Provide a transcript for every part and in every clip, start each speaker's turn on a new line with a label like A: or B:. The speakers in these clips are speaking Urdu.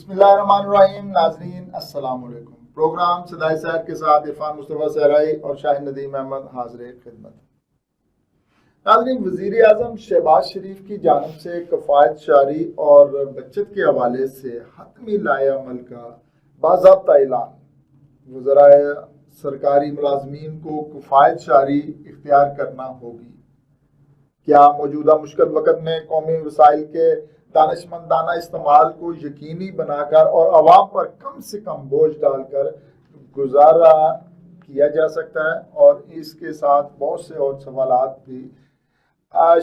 A: بسم اللہ الرحمن الرحیم. ناظرین السلام علیکم. پروگرام صدائے سیر کے ساتھ عرفان مصطفیٰ سہرائی اور شاہین ندیم احمد حاضر خدمت. ناظرین، وزیر اعظم شہباز شریف کی جانب سے کفایت شعری اور بچت کے حوالے سے حتمی لائحہ عمل کا باضابطہ اعلان. وزرائے سرکاری ملازمین کو کفایت شعری اختیار کرنا ہوگی. کیا موجودہ مشکل وقت میں قومی وسائل کے دانشمندانہ استعمال کو یقینی بنا کر اور عوام پر کم سے کم بوجھ ڈال کر گزارا کیا جا سکتا ہے؟ اور اس کے ساتھ بہت سے اور سوالات بھی.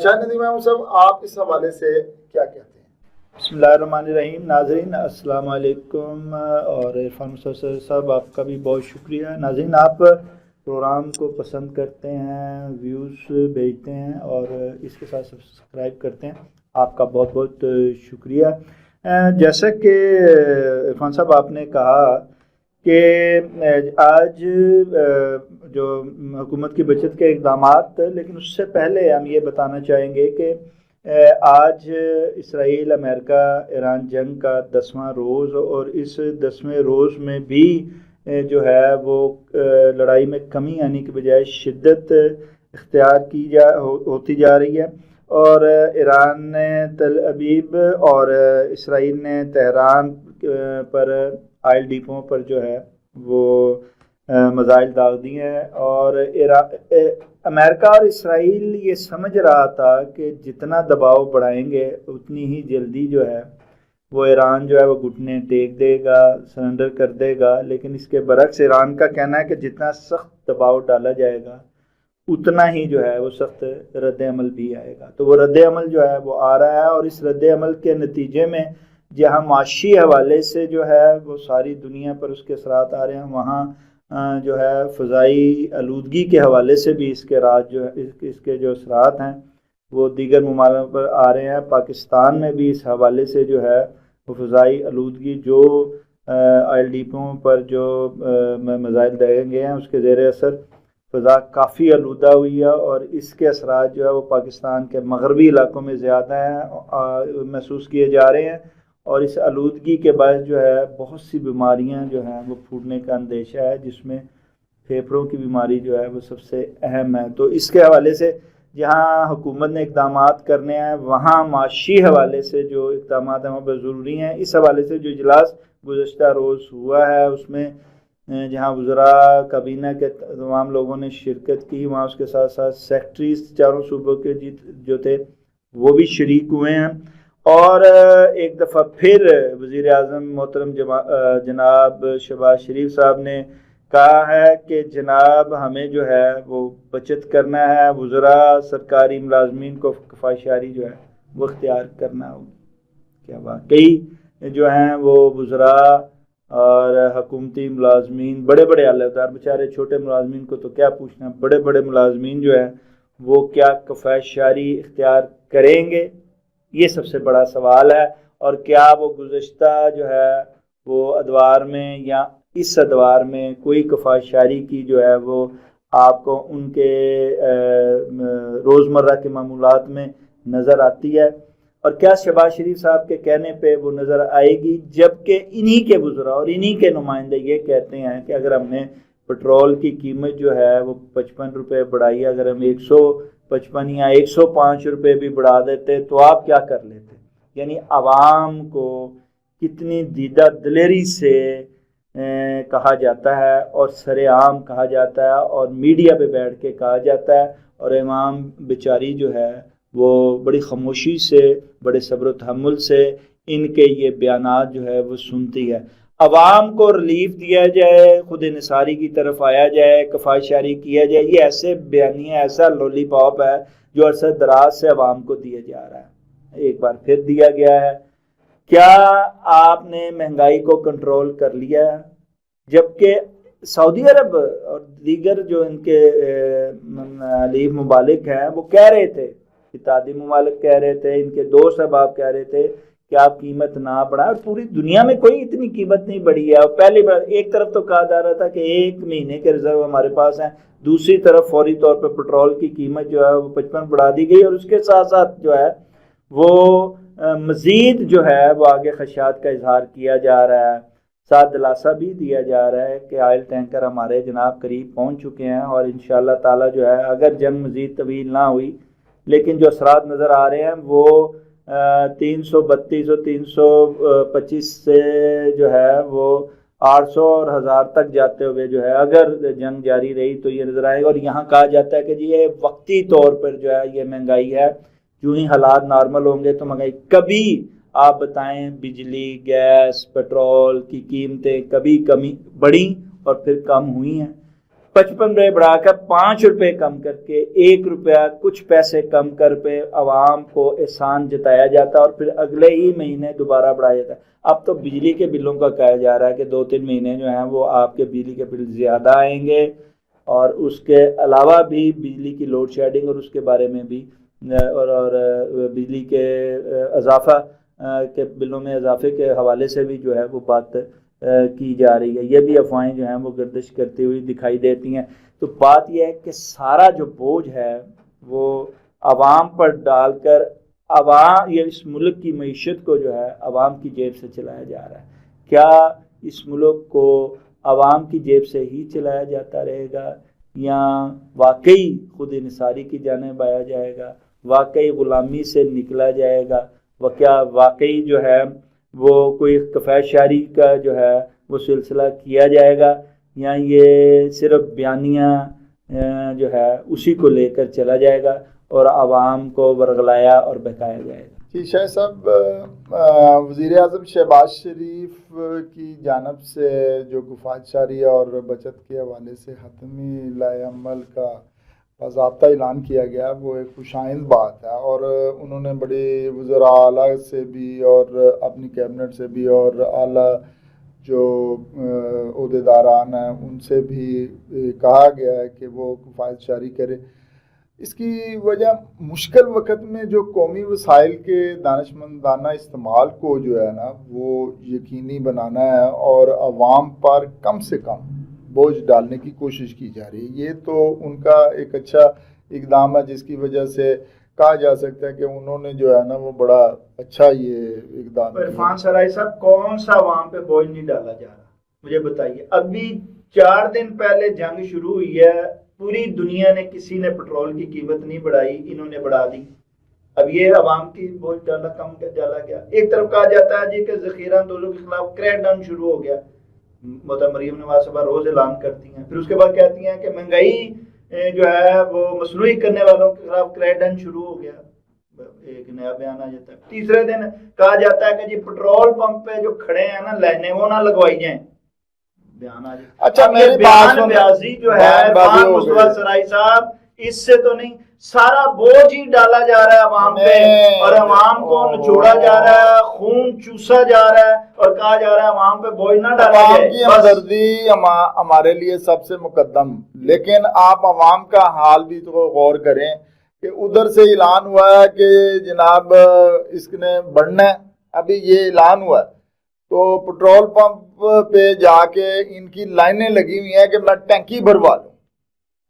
A: شاہد ندیم احمد صاحب، آپ اس حوالے سے کیا کہتے ہیں؟
B: بسم اللہ الرحمن الرحیم. ناظرین السلام علیکم. اور عرفان مصطفیٰ صاحب، آپ کا بھی بہت شکریہ. ناظرین، آپ پروگرام کو پسند کرتے ہیں، ویوز بھیجتے ہیں اور اس کے ساتھ سبسکرائب کرتے ہیں، آپ کا بہت بہت شکریہ. جیسا کہ عرفان صاحب آپ نے کہا کہ آج جو حکومت کی بچت کے اقدامات، لیکن اس سے پہلے ہم یہ بتانا چاہیں گے کہ آج اسرائیل امریکہ ایران جنگ کا 10واں روز، اور اس 10ویں روز میں بھی جو ہے وہ لڑائی میں کمی آنے کے بجائے شدت اختیار ہوتی جا رہی ہے. اور ایران نے تل ابیب اور اسرائیل نے تہران پر آئل ڈیپوں پر جو ہے وہ میزائل داغ دیے ہیں. اور امریکہ اور اسرائیل یہ سمجھ رہا تھا کہ جتنا دباؤ بڑھائیں گے اتنی ہی جلدی جو ہے وہ ایران جو ہے وہ گھٹنے ٹیک دے گا، سرنڈر کر دے گا. لیکن اس کے برعکس ایران کا کہنا ہے کہ جتنا سخت دباؤ ڈالا جائے گا اتنا ہی جو ہے وہ سخت رد عمل بھی آئے گا. تو وہ رد عمل جو ہے وہ آ رہا ہے، اور اس رد عمل کے نتیجے میں جہاں معاشی حوالے سے جو ہے وہ ساری دنیا پر اس کے اثرات آ رہے ہیں، وہاں جو ہے فضائی آلودگی کے حوالے سے بھی اس کے جو اثرات ہیں وہ دیگر ممالک پر آ رہے ہیں. پاکستان میں بھی اس حوالے سے جو ہے وہ فضائی آلودگی، جو آئل ڈیپوں پر جو میزائل داغے گئے ہیں اس کے زیر اثر فضا کافی آلودہ ہوئی ہے، اور اس کے اثرات جو ہے وہ پاکستان کے مغربی علاقوں میں زیادہ ہیں، محسوس کیے جا رہے ہیں. اور اس آلودگی کے باعث جو ہے بہت سی بیماریاں جو ہیں وہ پھوٹنے کا اندیشہ ہے، جس میں پھیپھڑوں کی بیماری جو ہے وہ سب سے اہم ہے. تو اس کے حوالے سے جہاں حکومت نے اقدامات کرنے ہیں، وہاں معاشی حوالے سے جو اقدامات ہیں وہ بہت ضروری ہیں. اس حوالے سے جو اجلاس گزشتہ روز ہوا ہے، اس میں جہاں وزراء کابینہ کے تمام لوگوں نے شرکت کی، وہاں اس کے ساتھ ساتھ سیکٹریز چاروں صوبوں کے جو تھے وہ بھی شریک ہوئے ہیں. اور ایک دفعہ پھر وزیر اعظم محترم جناب شہباز شریف صاحب نے کہا ہے کہ جناب ہمیں جو ہے وہ بچت کرنا ہے، وزراء سرکاری ملازمین کو کفایت شعری جو ہے وہ اختیار کرنا ہوگی. کیا واقعی جو ہیں وہ وزراء اور حکومتی ملازمین، بڑے بڑے عہدیدار، بیچارے چھوٹے ملازمین کو تو کیا پوچھنا، بڑے بڑے ملازمین جو ہیں وہ کیا کفایت شعری اختیار کریں گے؟ یہ سب سے بڑا سوال ہے. اور کیا وہ گزشتہ جو ہے وہ ادوار میں یا اس ادوار میں کوئی کفایت شعری کی جو ہے وہ آپ کو ان کے روزمرہ کے معمولات میں نظر آتی ہے؟ اور کیا شہباز شریف صاحب کے کہنے پہ وہ نظر آئے گی، جبکہ انہی کے وزراء اور انہی کے نمائندے یہ کہتے ہیں کہ اگر ہم نے پٹرول کی قیمت جو ہے وہ 55 روپے بڑھائی، اگر ہم 155 یا 105 روپے بھی بڑھا دیتے تو آپ کیا کر لیتے؟ یعنی عوام کو کتنی دیدہ دلیری سے کہا جاتا ہے، اور سر عام کہا جاتا ہے، اور میڈیا پہ بیٹھ کے کہا جاتا ہے، اور عوام بیچاری جو ہے وہ بڑی خاموشی سے، بڑے صبر و تحمل سے ان کے یہ بیانات جو ہے وہ سنتی ہے. عوام کو ریلیف دیا جائے، خود انحصاری کی طرف آیا جائے، کفایت شعری کیا جائے، یہ ایسے بیانیہ، ایسا لولی پاپ ہے جو عرصہ دراز سے عوام کو دیا جا رہا ہے. ایک بار پھر دیا گیا ہے. کیا آپ نے مہنگائی کو کنٹرول کر لیا ہے؟ جبکہ سعودی عرب اور دیگر جو ان کے حلیف ممالک ہیں وہ کہہ رہے تھے، اتحادی ممالک کہہ رہے تھے، ان کے دوست احباب کہہ رہے تھے کہ آپ قیمت نہ بڑھائیں. اور پوری دنیا میں کوئی اتنی قیمت نہیں بڑھی ہے. اور پہلی بار ایک طرف تو کہا جا رہا تھا کہ 1 مہینے کے ریزرو ہمارے پاس ہیں، دوسری طرف فوری طور پہ پٹرول کی قیمت جو ہے وہ 55 بڑھا دی گئی، اور اس کے ساتھ ساتھ جو ہے وہ مزید جو ہے وہ آگے خدشات کا اظہار کیا جا رہا ہے، ساتھ دلاسا بھی دیا جا رہا ہے کہ آئل ٹینکر ہمارے جناب قریب پہنچ چکے ہیں، اور انشاءاللہ تعالی جو ہے اگر جنگ مزید طویل نہ ہوئی، لیکن جو اثرات نظر آ رہے ہیں وہ 332 اور 325 سے جو ہے وہ 800 اور 1000 تک جاتے ہوئے جو ہے اگر جنگ جاری رہی تو یہ نظر آئے گا۔ اور یہاں کہا جاتا ہے کہ جی یہ وقتی طور پر جو ہے یہ مہنگائی ہے، جو ہی حالات نارمل ہوں گے تو مہنگائی کبھی آپ بتائیں بجلی، گیس، پیٹرول کی قیمتیں کبھی کمی بڑھی اور پھر کم ہوئی ہیں؟ 55 روپے بڑھا کر 5 روپے کم کر کے 1 روپیہ کچھ پیسے کم کر پہ عوام کو احسان جتایا جاتا ہے، اور پھر اگلے ہی مہینے دوبارہ بڑھایا جاتا ہے۔ اب تو بجلی کے بلوں کا کہا جا رہا ہے کہ 2-3 مہینے جو ہیں وہ آپ کے بجلی کے بل زیادہ آئیں گے، اور اس کے علاوہ بھی بجلی کی لوڈ شیڈنگ اور اس کے بارے میں بھی اور بجلی کے اضافہ کے بلوں میں اضافے کے حوالے سے بھی جو ہے وہ بات کی جا رہی ہے۔ یہ بھی افواہیں جو ہیں وہ گردش کرتی ہوئی دکھائی دیتی ہیں۔ تو بات یہ ہے کہ سارا جو بوجھ ہے وہ عوام پر ڈال کر عوام یہ اس ملک کی معیشت کو جو ہے عوام کی جیب سے چلایا جا رہا ہے۔ کیا اس ملک کو عوام کی جیب سے ہی چلایا جاتا رہے گا، یا واقعی خود انحصاری کی جانب آیا جائے گا، واقعی غلامی سے نکلا جائے گا، کیا واقعی جو ہے وہ کوئی کفایت شعری کا جو ہے وہ سلسلہ کیا جائے گا، یا یہ صرف بیانیہ جو ہے اسی کو لے کر چلا جائے گا اور عوام کو ورغلایا اور بہکایا جائے گا؟
A: جی شاہ صاحب، وزیر اعظم شہباز شریف کی جانب سے جو کفایت شعری اور بچت کے حوالے سے حتمی لائحہ عمل کا باضابطہ اعلان کیا گیا وہ ایک خوشائند بات ہے، اور انہوں نے بڑے وزراء اعلیٰ سے بھی اور اپنی کیبنٹ سے بھی اور اعلیٰ جو عہدیداران ہیں ان سے بھی کہا گیا ہے کہ وہ کفایت جاری کرے۔ اس کی وجہ مشکل وقت میں جو قومی وسائل کے دانشمندانہ استعمال کو جو ہے نا وہ یقینی بنانا ہے اور عوام پر کم سے کم بوجھ ڈالنے کی کوشش کی جا رہی ہے۔ یہ تو ان کا ایک اچھا اقدام ہے جس کی وجہ سے کہا جا سکتا ہے کہ انہوں نے جو ہے نا وہ بڑا اچھا یہ اقدام کیا۔
B: عرفان سرائی صاحب، کون سا عوام پہ بوجھ نہیں ڈالا جا رہا مجھے بتائیے؟ ابھی 4 دن پہلے جنگ شروع ہوئی ہے، پوری دنیا نے کسی نے پیٹرول کی قیمت نہیں بڑھائی، انہوں نے بڑھا دی۔ اب یہ عوام کی بوجھ ڈالا کم ڈالا گیا۔ ایک طرف کہا جاتا ہے جی کہ ذخیرہ اندوزوں کے خلاف کریک ڈاؤن شروع ہو گیا، مریم نواز صاحبہ روز اعلان کرتی ہیں، پھر اس کے بعد کہتی ہیں کہ مہنگائی جو ہے وہ مصنوعی کرنے والوں کے خلاف کریک ڈاؤن شروع ہو گیا، ایک نیا بیان آ جاتا ہے۔ تیسرے دن کہا جاتا ہے کہ جی پیٹرول پمپ پہ جو کھڑے ہیں نا لائنیں وہ نہ لگوائی جائیں، بیان آ جاتا ہے۔
A: اچھا میری
B: بیان بیازی جو ہے عرفان مصطفیٰ سرائی صاحب، اس سے تو نہیں، سارا بوجھ ہی ڈالا جا رہا ہے عوام پہ، اور عوام کو نچوڑا جا رہا ہے، خون چوسا جا رہا ہے، اور کہا جا رہا ہے عوام پہ بوجھ نہ ڈالا جائے۔
A: عوام کی ہمدردی ہمارے لیے سب سے مقدم، لیکن آپ عوام کا حال بھی تو غور کریں کہ ادھر سے اعلان ہوا ہے کہ جناب اس نے بڑھنا ہے، ابھی یہ اعلان ہوا ہے، تو پیٹرول پمپ پہ جا کے ان کی لائنیں لگی ہوئی ہیں کہ میں ٹینکی بھروا لوں۔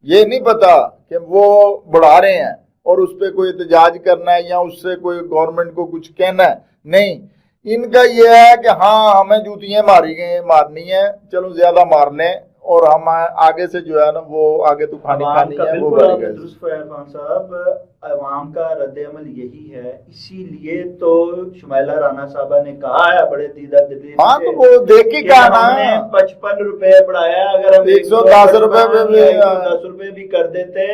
A: یہ نہیں پتا کہ وہ بڑھا رہے ہیں اور اس پہ کوئی احتجاج کرنا ہے یا اس سے کوئی گورنمنٹ کو کچھ کہنا ہے، نہیں، ان کا یہ ہے کہ ہاں ہمیں جوتیاں مارنی ہیں، چلو زیادہ مار لیں اور ہم آگے سے جو ہے نا وہ آگے تو کھانی ہے وہ بڑھے گا۔
B: درست عرفان صاحب، عوام کا رد عمل یہی ہے، اسی لیے تو شمائلہ رانا صاحبہ نے کہا ہے بڑے دیدہ دلی،
A: ہاں تو وہ دیکھ کے کہا نا،
B: ہم نے 55 روپے بڑھایا، اگر ہم
A: 110
B: روپے بھی کر دیتے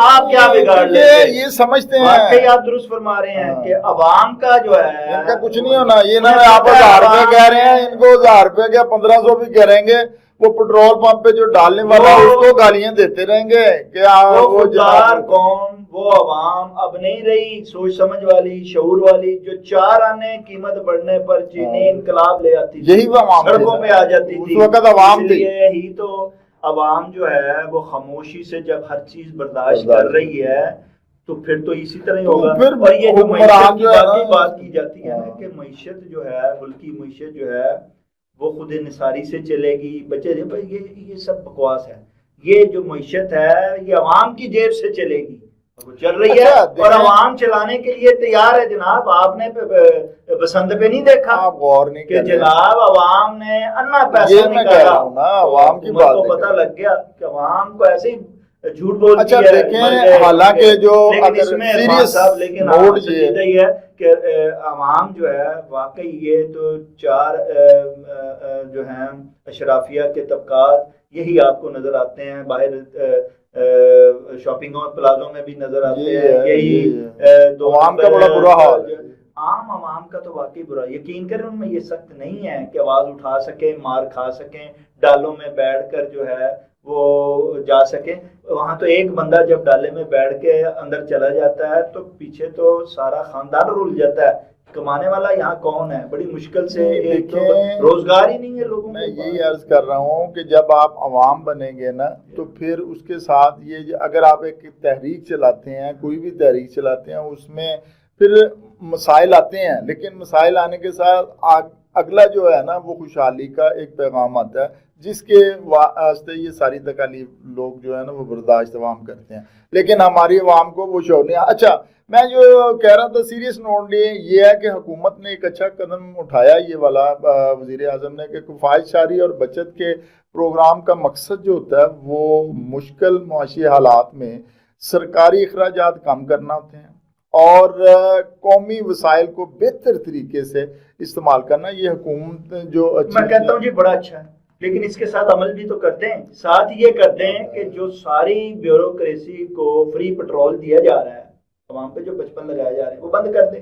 B: آپ کیا بگاڑ لیتے؟
A: یہ سمجھتے ہیں،
B: واقعی آپ درست فرما رہے ہیں کہ عوام کا جو ہے
A: ان کا کچھ نہیں ہونا، یہ نہ آپ 1000 روپے کہہ رہے ہیں، ان کو 1000 روپے کیا 1500 بھی کریں گے، وہ پیٹرول پمپ پہ جو ڈالنے والا اس کو گالیاں دیتے رہیں گے کہ
B: وہ خوددار قوم، وہ عوام اب نہیں رہی سوچ سمجھ والی، شعور والی، جو 4 آنے قیمت بڑھنے پر چینی انقلاب لے آتی تھی،
A: یہی وہ عوام
B: سڑکوں پہ آ جاتی تھی،
A: اس وقت عوام تھی۔
B: یہی تو عوام جو ہے وہ خاموشی سے جب ہر چیز برداشت کر رہی ہے تو پھر تو اسی طرح ہی ہوگا۔ اور یہ جو معیشت کی بات کی جاتی ہے نا کہ معیشت جو ہے، ملکی معیشت جو ہے وہ خود انحصاری سے چلے گی، بچے یہ سب بکواس ہے۔ یہ جو معیشت ہے یہ عوام کی جیب سے چلے گی، چل رہی ہے اور عوام چلانے کے لیے تیار ہے جناب. آپ نے بسنت پہ نہیں دیکھا,
A: آپ غور نہیں
B: کہ جناب عوام نے انا پیسہ نکالا,
A: عوام کی بات
B: کو پتہ لگ گیا کہ عوام کو ایسے ہی جھوٹ بول
A: اچھا دیکھیں. حالانکہ جو
B: اس میں لیکن یہ ہے کہ عوام جو ہے واقعی یہ تو چار جو ہیں اشرافیہ کے طبقات یہی آپ کو نظر آتے ہیں, باہر شاپنگوں پلازوں میں بھی نظر آتے ہیں, یہی
A: عوام کا بڑا برا حال ہے.
B: عوام کا تو واقعی برا. یقین کریں ان میں یہ سخت نہیں ہے کہ آواز اٹھا سکیں, مار کھا سکیں, ڈالوں میں بیٹھ کر جو ہے وہ جا سکیں. وہاں تو ایک بندہ جب ڈالے میں بیٹھ کے اندر چلا جاتا ہے تو پیچھے تو سارا خاندان رول جاتا ہے. کمانے والا یہاں کون ہے؟ بڑی مشکل سے, ایک تو روزگار ہی نہیں ہے لوگوں.
A: میں یہی عرض کر رہا ہوں کہ جب آپ عوام بنیں گے نا تو پھر اس کے ساتھ یہ اگر آپ ایک تحریک چلاتے ہیں, کوئی بھی تحریک چلاتے ہیں, اس میں پھر مسائل آتے ہیں, لیکن مسائل آنے کے ساتھ اگلا جو ہے نا وہ خوشحالی کا ایک پیغام آتا ہے جس کے واسطے یہ ساری تکالیف لوگ جو ہے نا وہ برداشت عوام کرتے ہیں. لیکن ہماری عوام کو وہ شعور نہیں. اچھا میں جو کہہ رہا تھا سیریس نوٹ لیے یہ ہے کہ حکومت نے ایک اچھا قدم اٹھایا یہ والا, وزیر اعظم نے, کہ کفایت شعاری اور بچت کے پروگرام کا مقصد جو ہوتا ہے وہ مشکل معاشی حالات میں سرکاری اخراجات کم کرنا ہوتے ہیں اور قومی وسائل کو بہتر طریقے سے استعمال کرنا. یہ حکومت جو
B: میں کہتا ہوں جی بڑا اچھا ہے, لیکن اس کے ساتھ عمل بھی تو کرتے ہیں. ساتھ یہ کرتے ہیں کہ جو ساری بیوروکریسی کو فری پیٹرول دیا جا رہا ہے, عوام پہ جو 55 لگائے جا رہے ہیں وہ بند کر دیں,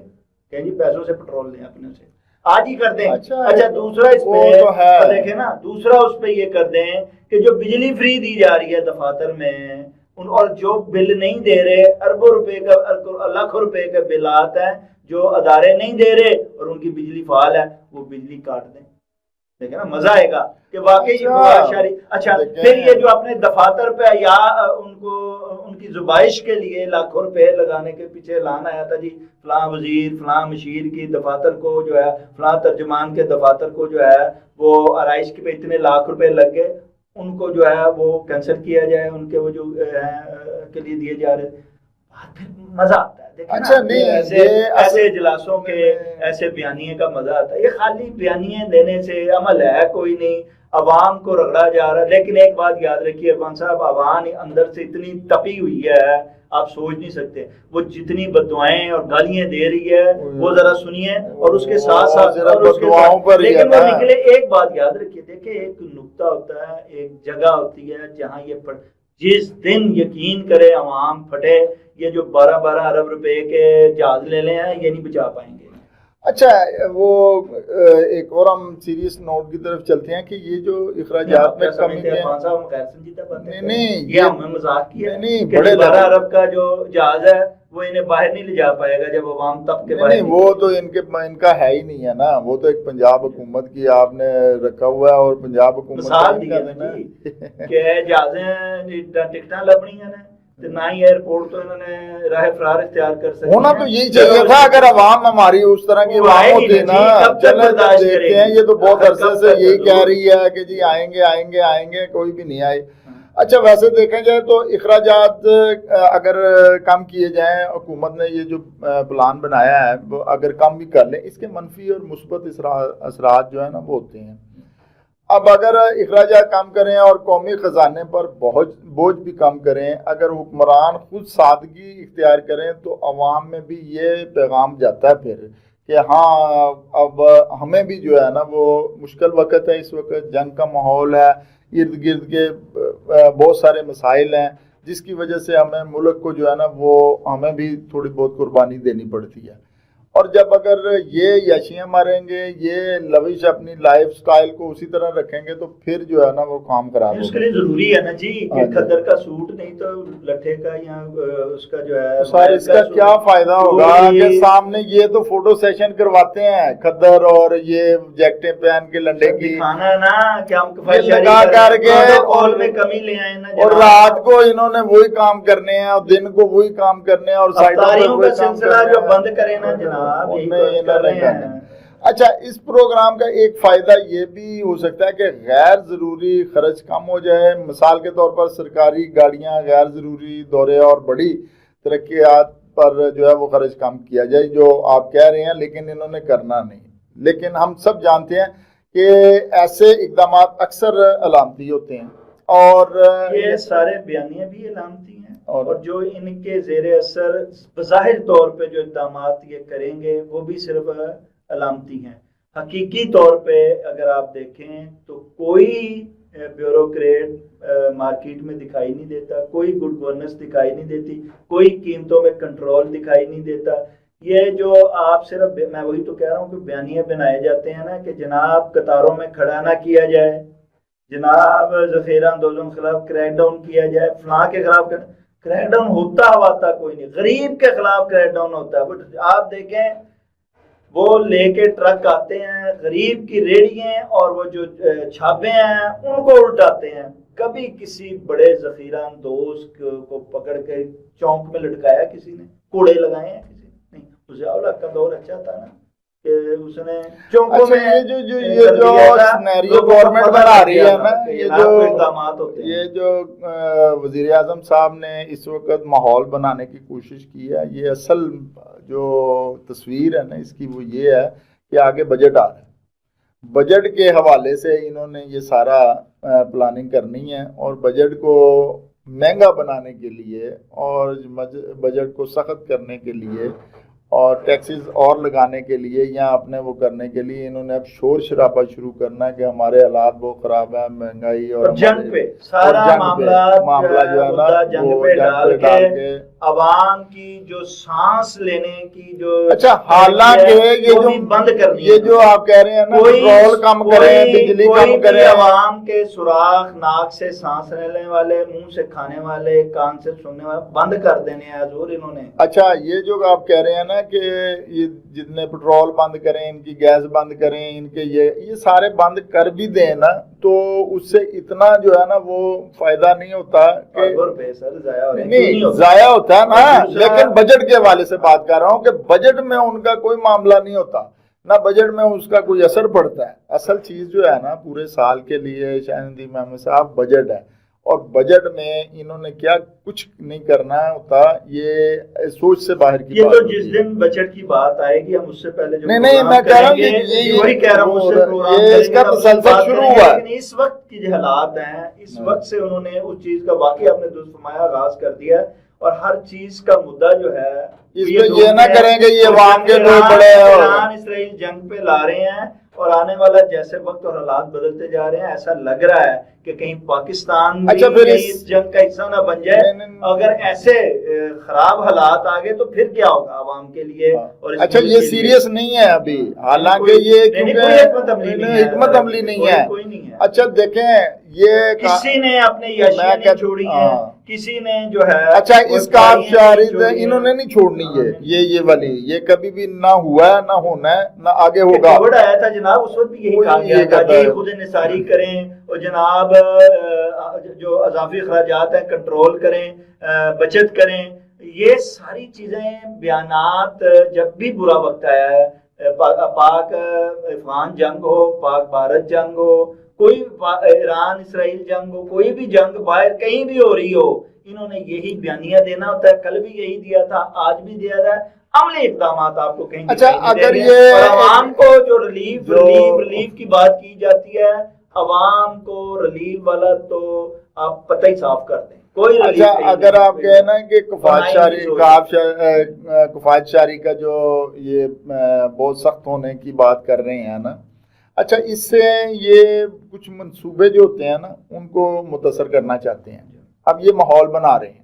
B: کہ جی پیسوں سے پیٹرول لیں اپنے سے, آج ہی کر دیں. اچھا دوسرا اس پہ دیکھیں نا, دوسرا اس پہ یہ کر دیں کہ جو بجلی فری دی جا رہی ہے دفاتر میں, اور جو بل نہیں دے رہے, اربوں روپے کا لاکھوں روپے کا بل آتا ہے, جو ادارے نہیں دے رہے اور ان کی بجلی فعال ہے, وہ بجلی کاٹ دیں. دیکھیں نا مزہ آئے گا کہ واقعی شہری. اچھا پھر یہ جو اپنے دفاتر پہ یا ان کو ان کی زبائش کے لیے لاکھوں روپے لگانے کے پیچھے اعلان آیا تھا جی فلاں وزیر فلاں مشیر کی دفاتر کو جو ہے, فلاں ترجمان کے دفاتر کو جو ہے وہ آرائش کے پہ اتنے لاکھ روپے لگ گئے, ان کو جو ہے وہ کینسل کیا جائے, ان کے وہ جو کے لیے دیے جا رہے. پھر مزہ آتا ہے.
A: اچھا نہیں
B: ایسے اجلاسوں کے ایسے بیانیے کا مزہ آتا ہے. یہ خالی بیانیے دینے سے عمل ہے کوئی نہیں, عوام کو رگڑا جا رہا ہے. لیکن ایک بات یاد رکھیے عرفان صاحب, عوام اندر سے اتنی تپی ہوئی ہے آپ سوچ نہیں سکتے. وہ جتنی بددعائیں اور گالیاں دے رہی ہے وہ ذرا سنیے, اور اس کے ساتھ ساتھ لیکن وہ نکلے. ایک بات یاد رکھیے, دیکھیں ایک نقطہ ہوتا ہے, ایک جگہ ہوتی ہے جہاں یہ جس دن یقین کرے عوام پھٹے, یہ جو 12 ارب روپے کے جہاز لے لیں ہیں یہ نہیں بچا پائیں گے.
A: اچھا وہ ایک اور ہم سیریس نوٹ کی طرف چلتے ہیں کہ یہ جو اخراجات میں کمی ہے,
B: نہیں یہ ہمیں مذاق کیا نہیں, 12 ارب کا جو جہاز ہے وہ انہیں باہر نہیں لے جا پائے گا جب عوام تب کے
A: باہر. وہ تو ان کا ہے ہی نہیں ہے نا, وہ تو ایک پنجاب حکومت کی آپ نے رکھا ہوا ہے, اور پنجاب حکومت
B: مثال دی ہے کہ جہازیں ٹکٹاں لبنی ہیں نہ ہی ایئرپورٹ تو انہوں نے راہ فرار اختیار کر سکتے.
A: ہونا تو یہی چاہیے تھا اگر عوام ہماری اس طرح کی عوام ہوتی نا. چلے دیکھتے ہیں, یہ تو بہت عرصے سے یہی کہہ رہی ہے کہ جی آئیں گے آئیں گے آئیں گے, کوئی بھی نہیں آئے. اچھا ویسے دیکھا جائے تو اخراجات اگر کم کیے جائیں, حکومت نے یہ جو پلان بنایا ہے وہ اگر کم بھی کر لیں, اس کے منفی اور مثبت اثرات جو ہے نا وہ ہوتے ہیں. اب اگر اخراجات کم کریں اور قومی خزانے پر بوجھ بھی کم کریں, اگر حکمران خود سادگی اختیار کریں تو عوام میں بھی یہ پیغام جاتا ہے پھر کہ ہاں اب ہمیں بھی جو ہے نا وہ مشکل وقت ہے, اس وقت جنگ کا ماحول ہے, ارد گرد کے بہت سارے مسائل ہیں جس کی وجہ سے ہمیں ملک کو جو ہے نا وہ ہمیں بھی تھوڑی بہت قربانی دینی پڑتی ہے. اور جب اگر یہ یشیاں ماریں گے, یہ لوش اپنی لائف سٹائل کو اسی طرح رکھیں گے تو پھر جو ہے نا وہ کام خراب ہوگا.
B: اس کے لیے ضروری ہے نا جی کہ کھدر کا سوٹ نہیں تو لٹھے کا یا اس کا جو ہے
A: سر اس کا کیا فائدہ ہوگا کہ سامنے یہ تو فوٹو سیشن کرواتے ہیں کھدر اور یہ جیکٹیں پہن کے لنڈے کی
B: دکھانا ہے نا کہ ہم
A: لگا کر کے
B: اور میں کمی لے آئے نا,
A: اور رات کو انہوں نے وہی کام کرنے ہیں اور دن کو وہی کام کرنے ہیں, اور
B: سائٹوں کا سلسلہ جو بند کرے نا جناب.
A: اچھا اس پروگرام کا ایک فائدہ یہ بھی ہو سکتا ہے کہ غیر ضروری خرچ کم ہو جائے. مثال کے طور پر سرکاری گاڑیاں غیر ضروری دورے اور بڑی ترقیات پر جو ہے وہ خرچ کم کیا جائے، جو آپ کہہ رہے ہیں، لیکن انہوں نے کرنا نہیں۔ لیکن ہم سب جانتے ہیں کہ ایسے اقدامات اکثر علامتی ہوتے ہیں، اور
B: یہ سارے بیانیے بھی علامتی ہیں، اور جو ان کے زیر اثر بظاہر طور پہ جو اقدامات یہ کریں گے وہ بھی صرف علامتی ہیں۔ حقیقی طور پہ اگر آپ دیکھیں تو کوئی بیوروکریٹ مارکیٹ میں دکھائی نہیں دیتا، کوئی گڈ گورننس دکھائی نہیں دیتی، کوئی قیمتوں میں کنٹرول دکھائی نہیں دیتا۔ یہ جو آپ صرف، میں وہی تو کہہ رہا ہوں کہ بیانیے بنائے جاتے ہیں نا کہ جناب قطاروں میں کھڑا نہ کیا جائے، جناب ذخیرہ اندوزوں کے خلاف کریک ڈاؤن کیا جائے، فلاں کے خلاف کریک ڈاؤن ہوتا کوئی نہیں، غریب کے خلاف کریک ڈاؤن ہوتا ہے۔ بٹ آپ دیکھیں وہ لے کے ٹرک آتے ہیں، غریب کی ریڑیاں اور وہ جو چھاپے ہیں ان کو الٹاتے ہیں۔ کبھی کسی بڑے ذخیرہ اندوز کو پکڑ کے چونک میں لٹکایا کسی نے؟ کوڑے لگائے ہیں کسی نے؟ نہیں۔ ضیاء الحق کا دور اچھا تھا نا کہ اس نے چونکوں میں
A: یہ جو سینیریو گورنمنٹ بنا رہی ہے نا، یہ جو وزیر اعظم صاحب نے اس وقت ماحول بنانے کی کوشش کی ہے، یہ اصل جو تصویر ہے نا اس کی وہ یہ ہے کہ آگے بجٹ آ رہا ہے، بجٹ کے حوالے سے انہوں نے یہ سارا پلاننگ کرنی ہے، اور بجٹ کو مہنگا بنانے کے لیے اور بجٹ کو سخت کرنے کے لیے اور ٹیکسز اور لگانے کے لیے یا اپنے وہ کرنے کے لیے انہوں نے اب شور شرابہ شروع کرنا ہے کہ ہمارے حالات بہت خراب ہیں، مہنگائی اور
B: جنگ پہ سارا معاملہ جو ہے نا جنگ پہ ڈال کے عوام کی جو سانس لینے کی جو
A: اچھا حالانکہ یہ جو
B: بند کرنی،
A: یہ جو آپ کہہ رہے ہیں نا پیٹرول کم کریں، بجلی کم کریں،
B: عوام کے سوراخ ناک سے سانس لینے والے، منہ سے کھانے والے، کان سے سننے والے بند کر دینے ہیں حضور انہوں نے۔
A: اچھا یہ جو آپ کہہ رہے ہیں نا کہ یہ جتنے پیٹرول بند کریں، ان کی گیس بند کریں، ان کے یہ سارے بند کر بھی دیں نا تو اس سے اتنا جو ہے نا وہ فائدہ نہیں ہوتا کہ نہیں ضائع ہوتا ہے نا، لیکن بجٹ کے حوالے سے بات کر رہا ہوں کہ بجٹ میں ان کا کوئی معاملہ نہیں ہوتا، نہ بجٹ میں اس کا کوئی اثر پڑتا ہے۔ اصل چیز جو ہے نا پورے سال کے لیے شاہ ندیم احمد صاحب بجٹ ہے، اور بجٹ میں انہوں نے کیا کچھ نہیں کرنا ہوتا، یہ سوچ سے باہر کی
B: یہ تو جس دن بجٹ کی بات آئے گی ہم اس سے پہلے جو
A: نہیں میں کہہ رہا ہوں وہی کہہ رہا ہوں یہ اس کا تسلسل شروع ہوا ہے۔
B: لیکن اس وقت کی جو حالات ہیں اس وقت سے انہوں نے اس چیز کا واقعی اپنے درست فرمایا آغاز کر دیا ہے، اور ہر چیز کا مدعا جو ہے
A: اس میں یہ نہ کریں کہ یہ عوام کے کوئی بڑے
B: ایران اسرائیل جنگ پہ لا رہے ہیں، اور آنے والا جیسے وقت اور حالات بدلتے جا رہے ہیں ایسا لگ رہا ہے کہ کہیں پاکستان بھی اس جنگ کا حصہ نہ بن جائے۔ اگر ایسے خراب حالات آگے تو پھر کیا ہوگا عوام کے لیے؟
A: اچھا یہ سیریس نہیں ہے ابھی، حالانکہ یہ حکمت عملی نہیں ہے۔ اچھا دیکھیں یہ
B: کسی نے اپنے یاشیاں نہیں چھوڑی ہیں، کسی نے جو ہے
A: اچھا اس کا شاید انہوں نے نہیں چھوڑنی ہے، یہ والی یہ کبھی بھی نہ ہوا ہے نہ ہونا ہے نہ آگے ہوگا۔
B: کووڈ آیا تھا جناب اس وقت بھی یہی کہا گیا تھا کہ خود انحصاری کریں اور جناب جو اضافی اخراجات ہیں کنٹرول کریں، بچت کریں۔ یہ ساری چیزیں بیانات جب بھی برا وقت آیا ہے، پاک افغان جنگ ہو، پاک بھارت جنگ ہو، کوئی ایران اسرائیل جنگ ہو، کوئی بھی جنگ باہر کہیں بھی ہو رہی ہو، انہوں نے یہی بیانیہ دینا ہوتا ہے۔ کل بھی یہی دیا تھا، آج بھی دیا تھا۔ عملی اقدامات آپ کو کہیں
A: اچھا اگر یہ
B: عوام کو جو ریلیف کی بات کی جاتی ہے، عوام کو ریلیف والا تو آپ پتہ ہی صاف کر دیں، کوئی
A: اچھا اگر آپ کہیں نا کہ کفایت شاری کا جو یہ بہت سخت ہونے کی بات کر رہے ہیں نا، اچھا اس سے یہ کچھ منصوبے جو ہوتے ہیں نا ان کو متاثر کرنا چاہتے ہیں، اب یہ ماحول بنا رہے ہیں،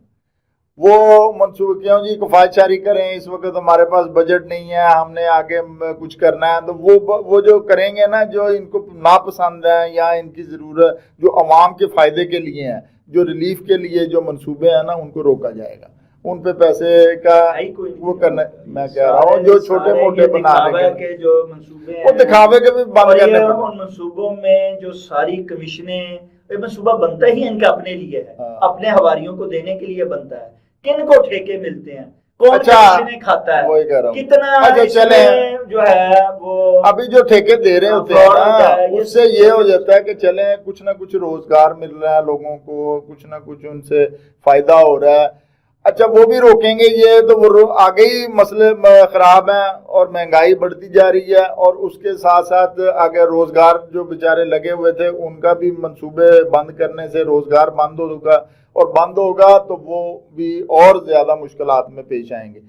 A: وہ منصوبے کیوں جی کفایت شاری کریں، اس وقت ہمارے پاس بجٹ نہیں ہے، ہم نے آگے کچھ کرنا ہے، تو وہ جو کریں گے نا جو ان کو ناپسند ہے یا ان کی ضرورت جو عوام کے فائدے کے لیے ہیں، جو ریلیف کے لیے جو منصوبے ہیں نا ان کو روکا جائے گا، ان پہ پیسے کا وہ کرنا۔ میں کہہ رہا ہوں جو چھوٹے موٹے بنانے
B: کے جو منصوبے
A: وہ دکھاوے کے بھی بند کرنے پڑیں،
B: ان منصوبوں میں جو ساری کمیشنیں، منصوبہ بنتا ہی ان کا اپنے لیے ہے، اپنے حواریوں کو دینے کے لیے بنتا ہے، کن کو ٹھیکے ملتے ہیں، کون کمیشنیں کھاتا ہے،
A: وہی کہہ رہا ہوں
B: کتنا چلیں جو ہے وہ
A: ابھی جو ٹھیکے دے رہے ہوتے ہیں نا اس سے یہ ہو جاتا ہے کہ چلیں کچھ نہ کچھ روزگار مل رہا ہے لوگوں کو، کچھ نہ کچھ ان سے فائدہ ہو رہا ہے۔ اچھا وہ بھی روکیں گے یہ تو وہ آگے ہی مسئلے خراب ہیں اور مہنگائی بڑھتی جا رہی ہے، اور اس کے ساتھ ساتھ آگے روزگار جو بیچارے لگے ہوئے تھے ان کا بھی منصوبے بند کرنے سے روزگار بند ہوگا، اور بند ہوگا تو وہ بھی اور زیادہ مشکلات میں پیش آئیں گے،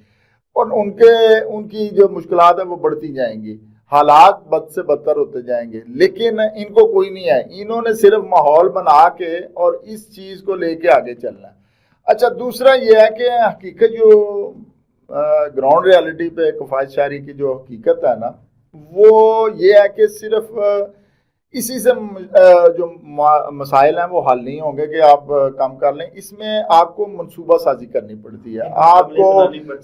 A: اور ان کی جو مشکلات ہیں وہ بڑھتی جائیں گی، حالات بد سے بدتر ہوتے جائیں گے، لیکن ان کو کوئی نہیں ہے، انہوں نے صرف ماحول بنا کے اور اس چیز کو لے کے آگے چلنا ہے۔ اچھا دوسرا یہ ہے کہ حقیقت جو گراؤنڈ ریالٹی پہ کفایت شعری کی جو حقیقت ہے نا وہ یہ ہے کہ صرف اسی سے جو مسائل ہیں وہ حل نہیں ہوں گے کہ آپ کم کر لیں، اس میں آپ کو منصوبہ سازی کرنی پڑتی ہے، آپ کو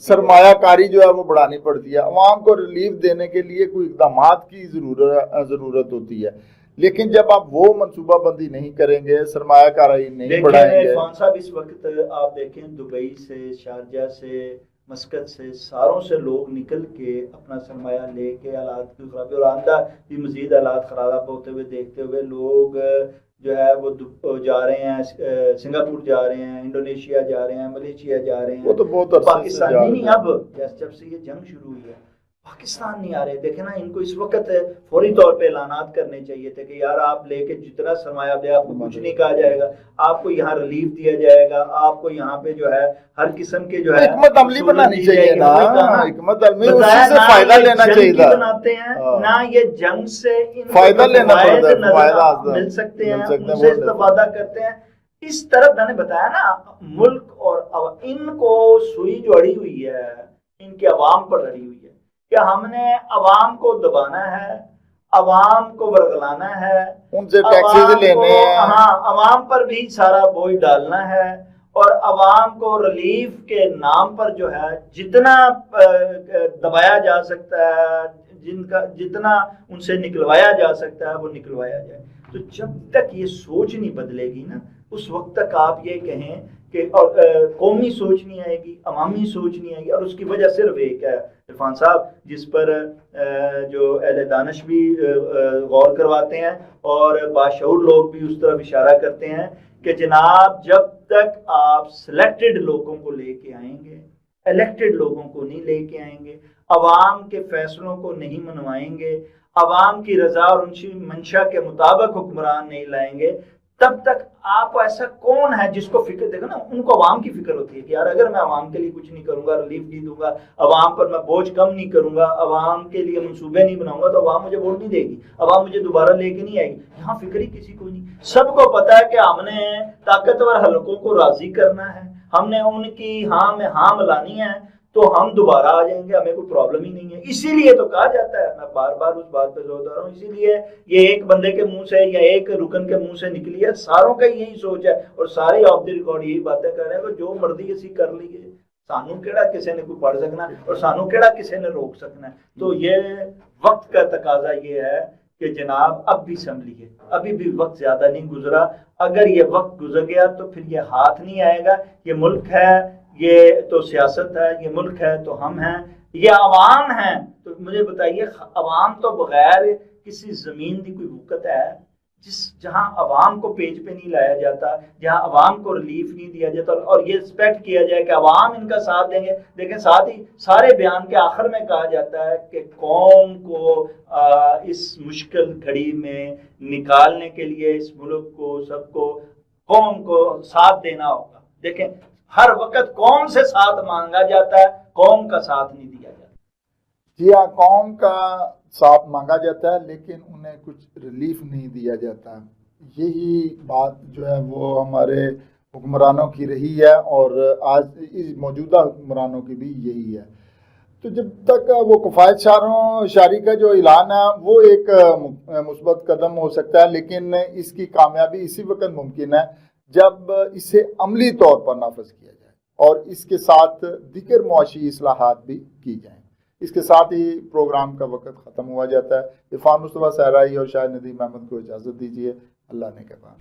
A: سرمایہ کاری جو ہے وہ بڑھانی پڑتی ہے، عوام کو ریلیف دینے کے لیے کوئی اقدامات کی ضرورت ہوتی ہے، لیکن جب آپ وہ منصوبہ بندی نہیں کریں گے، سرمایہ کاری نہیں بڑھائیں گے۔
B: عرفان صاحب اس وقت آپ دیکھیں دبئی سے، شارجہ سے، مسقط سے، ساروں سے لوگ نکل کے اپنا سرمایہ لے کے حالات کی خرابی اور آئندہ بھی مزید حالات خراب ہوتے ہوئے دیکھتے ہوئے لوگ جو ہے وہ جا رہے ہیں، سنگاپور جا رہے ہیں، انڈونیشیا جا رہے ہیں، ملیشیا جا رہے ہیں،
A: وہ تو بہت
B: پاکستان نہیں، اب جب سے یہ جنگ شروع ہوئی ہے پاکستان نہیں آ رہے۔ دیکھیں نا ان کو اس وقت فوری طور پہ اعلانات کرنے چاہیے تھے کہ یار آپ لے کے جتنا سرمایہ دے آپ کو کچھ نہیں کہا جائے گا، آپ کو یہاں ریلیف دیا جائے گا، آپ کو یہاں پہ جو ہے ہر قسم کے جو ہے
A: حکمت عملی بنانی چاہیے نا، حکمت عملی اسی سے فائدہ لینا چاہیے تھا،
B: بناتے ہیں نہ یہ جنگ سے
A: فائدہ لینا پڑتا ہے، فائدہ
B: مل سکتے ہیں، ان سے استفادہ کرتے ہیں۔ اس طرف میں نے بتایا نا ملک اور ان کو سوئی جو اڑی ہوئی ہے ان کے عوام پر اڑی ہوئی ہے کہ ہم نے عوام کو دبانا ہے، عوام کو ورگلانا ہے،
A: ان سے ٹیکسز لینے ہیں،
B: ہاں عوام پر بھی سارا بوجھ ڈالنا ہے، اور عوام کو ریلیف کے نام پر جو ہے جتنا دبایا جا سکتا ہے، جتنا ان سے نکلوایا جا سکتا ہے وہ نکلوایا جائے۔ تو جب تک یہ سوچ نہیں بدلے گی نا اس وقت تک آپ یہ کہیں کہ قومی سوچ نہیں آئے گی، عوامی سوچ نہیں آئے گی، اور اس کی وجہ صرف ایک ہے عرفان صاحب جس پر جو اہل دانش بھی غور کرواتے ہیں اور باشعور لوگ بھی اس طرف اشارہ کرتے ہیں کہ جناب جب تک آپ سلیکٹڈ لوگوں کو لے کے آئیں گے، الیکٹڈ لوگوں کو نہیں لے کے آئیں گے، عوام کے فیصلوں کو نہیں منوائیں گے، عوام کی رضا اور ان کی منشا کے مطابق حکمران نہیں لائیں گے، تب تک آپ ایسا کون ہے جس کو فکر دیکھو نا، ان کو عوام کی فکر ہوتی ہے کہ یار اگر میں عوام کے لیے کچھ نہیں کروں گا، ریلیف نہیں دوں گا، عوام پر میں بوجھ کم نہیں کروں گا، عوام کے لیے منصوبے نہیں بناؤں گا تو عوام مجھے ووٹ نہیں دے گی، عوام مجھے دوبارہ لے کے نہیں آئے گی۔ یہاں فکر ہی کسی کو نہیں، سب کو پتا ہے کہ ہم نے طاقتور حلقوں کو راضی کرنا ہے، ہم نے ان کی ہاں میں ہاں ملانی ہے تو ہم دوبارہ آ جائیں گے، ہمیں کوئی پرابلم ہی نہیں ہے۔ اسی لیے تو کہا جاتا ہے، میں بار بار اس بات پہ زور دے رہا ہوں، اسی لیے یہ ایک بندے کے منہ سے یا ایک رکن کے منہ سے نکلی ہے، ساروں کا یہی سوچ ہے اور سارے آف دی ریکارڈ یہی باتیں کر رہے ہیں کہ جو مرضی اسی کر لیے، سانو کیڑا کسی نے کوئی پڑھ سکنا اور سانو کیڑا کسی نے روک سکنا ہے۔ تو یہ وقت کا تقاضا یہ ہے کہ جناب اب بھی سنبھلیے، ابھی بھی وقت زیادہ نہیں گزرا، اگر یہ وقت گزر گیا تو پھر یہ ہاتھ نہیں آئے گا۔ یہ ملک ہے، یہ تو سیاست ہے، یہ ملک ہے تو ہم ہیں، یہ عوام ہیں، تو مجھے بتائیے عوام تو بغیر کسی زمین کی کوئی وقت ہے جہاں عوام کو پیج پہ نہیں لایا جاتا، جہاں عوام کو ریلیف نہیں دیا جاتا اور یہ ایکسپیکٹ کیا جائے کہ عوام ان کا ساتھ دیں گے۔ لیکن ساتھ ہی سارے بیان کے آخر میں کہا جاتا ہے کہ قوم کو اس مشکل گھڑی میں نکالنے کے لیے اس ملک کو سب کو قوم کو ساتھ دینا ہوگا۔ دیکھیں ہر وقت قوم سے ساتھ مانگا جاتا ہے، قوم کا ساتھ نہیں دیا جاتا۔
A: جی ہاں، قوم کا ساتھ مانگا جاتا ہے لیکن انہیں کچھ ریلیف نہیں دیا جاتا۔ یہی بات جو ہے وہ ہمارے حکمرانوں کی رہی ہے اور آج اس موجودہ حکمرانوں کی بھی یہی ہے۔ تو جب تک وہ کفایت شعری کا جو اعلان ہے وہ ایک مثبت قدم ہو سکتا ہے، لیکن اس کی کامیابی اسی وقت ممکن ہے جب اسے عملی طور پر نافذ کیا جائے اور اس کے ساتھ دیگر معاشی اصلاحات بھی کی جائیں۔ اس کے ساتھ ہی پروگرام کا وقت ختم ہوا جاتا ہے۔ عرفان مصطفیٰ صحرائی اور شاہد ندیم احمد کو اجازت دیجیے، اللہ نے کہا۔